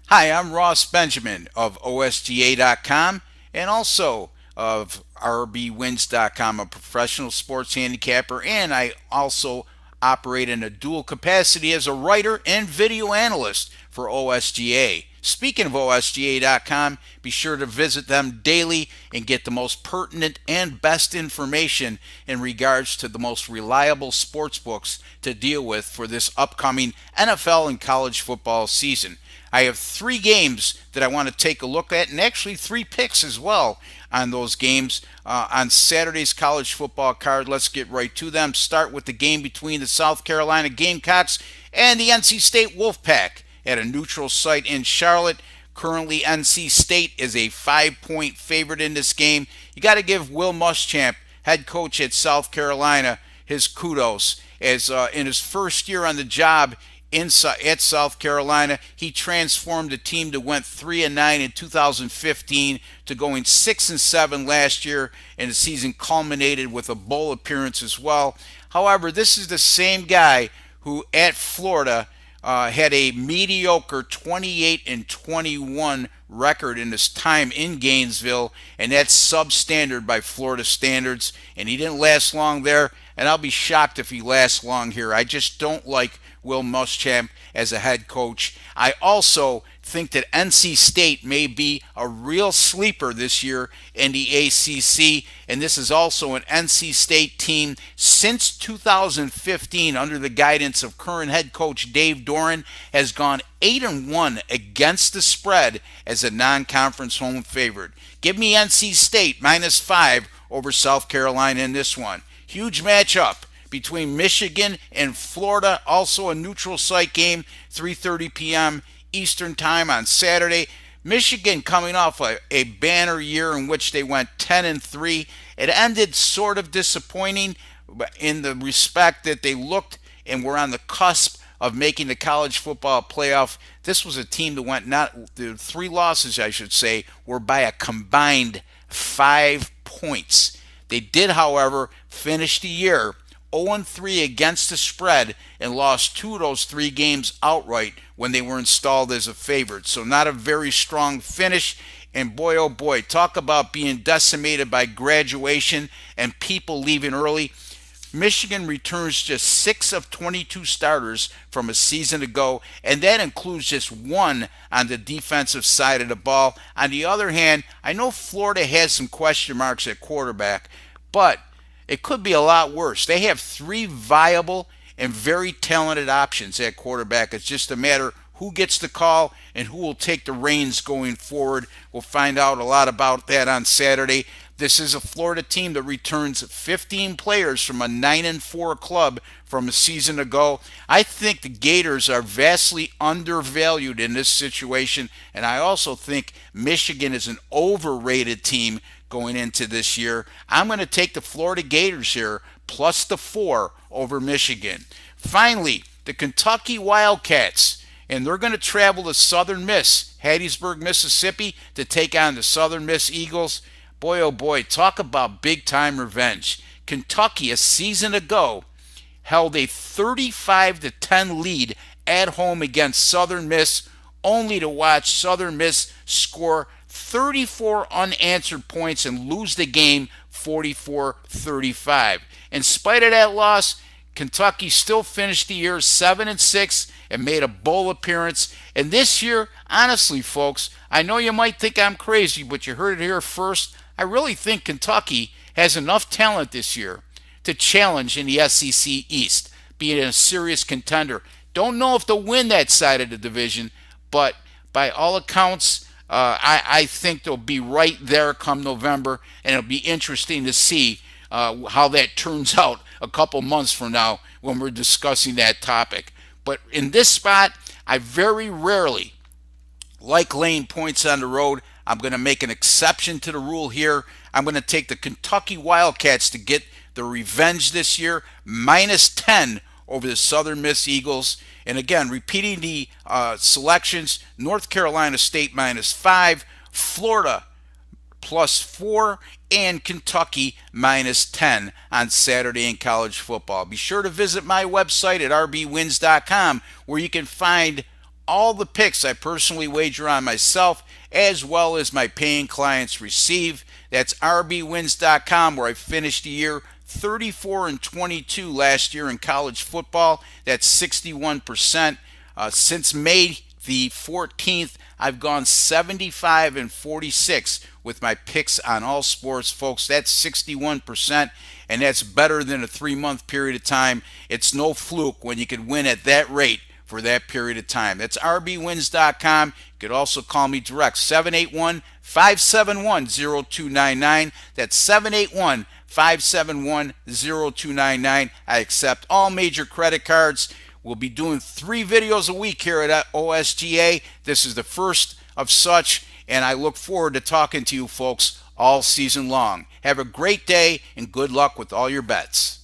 Hi, I'm Ross Benjamin of OSGA.com and also of RBWins.com, a professional sports handicapper, and I also operate in a dual capacity as a writer and video analyst for OSGA. Speaking of OSGA.com, be sure to visit them daily and get the most pertinent and best information in regards to the most reliable sports books to deal with for this upcoming NFL and college football season. I have three games that I want to take a look at, and actually three picks as well on those games on Saturday's college football card. Let's get right to them. Start with the game between the South Carolina Gamecocks and the NC State Wolfpack at a neutral site in Charlotte. Currently, NC State is a 5-point favorite in this game. You got to give Will Muschamp, head coach at South Carolina, his kudos as in his first year on the job at South Carolina, he transformed a team that went 3-9 in 2015 to going 6-7 last year, and the season culminated with a bowl appearance as well. However, this is the same guy who at Florida had a mediocre 28-21 record in his time in Gainesville, and that's substandard by Florida standards. And he didn't last long there, and I'll be shocked if he lasts long here. I just don't like Will Muschamp as a head coach. I also think that NC State may be a real sleeper this year in the ACC, and this is also an NC State team since 2015 under the guidance of current head coach Dave Doran has gone 8-1 against the spread as a non-conference home favorite. Give me NC State -5 over South Carolina in this one. Huge matchup between Michigan and Florida, also a neutral site game, 3:30 p.m. Eastern Time on Saturday. Michigan coming off a banner year in which they went 10-3. It ended sort of disappointing in the respect that they looked and were on the cusp of making the college football playoff. This was a team that went the three losses, I should say, were by a combined 5 points. They did, however, finish the year 0-3 against the spread and lost two of those three games outright when they were installed as a favorite. So not a very strong finish. And boy, oh boy, talk about being decimated by graduation and people leaving early. Michigan returns just 6 of 22 starters from a season ago, and that includes just one on the defensive side of the ball. On the other hand, I know Florida has some question marks at quarterback, but it could be a lot worse. They have three viable and very talented options at quarterback. It's just a matter who gets the call and who will take the reins going forward. We'll find out a lot about that on Saturday. This is a Florida team that returns 15 players from a 9-4 club from a season ago. I think the Gators are vastly undervalued in this situation, and I also think Michigan is an overrated team going into this year. I'm going to take the Florida Gators here, plus the 4 over Michigan. Finally, the Kentucky Wildcats, and they're going to travel to Southern Miss, Hattiesburg, Mississippi, to take on the Southern Miss Eagles. Boy, oh boy, talk about big-time revenge. Kentucky, a season ago, held a 35-10 lead at home against Southern Miss, only to watch Southern Miss score 34 unanswered points and lose the game 44-35. In spite of that loss, Kentucky still finished the year 7-6 and made a bowl appearance. And this year, honestly, folks, I know you might think I'm crazy, but you heard it here first. I really think Kentucky has enough talent this year to challenge in the SEC East, being a serious contender. Don't know if they'll win that side of the division, but by all accounts, I think they'll be right there come November, and it'll be interesting to see how that turns out a couple months from now when we're discussing that topic. But in this spot, I very rarely like laying points on the road. I'm going to make an exception to the rule here. I'm going to take the Kentucky Wildcats to get the revenge this year, -10 over the Southern Miss Eagles. And again, repeating the selections, North Carolina State -5, Florida +4, and Kentucky -10 on Saturday in college football. Be sure to visit my website at rbwins.com where you can find all the picks I personally wager on myself as well as my paying clients receive. That's rbwins.com, where I finished the year 34 and 22 last year in college football. That's 61%. Since May the 14th, I've gone 75 and 46 with my picks on all sports, folks. That's 61%, and that's better than a 3-month period of time. It's no fluke when you can win at that rate for that period of time. That's rbwins.com. You could also call me direct, 781-571-0299. That's 781-571-0299. I accept all major credit cards. We'll be doing 3 videos a week here at OSGA. This is the first of such, and I look forward to talking to you folks all season long. Have a great day and good luck with all your bets.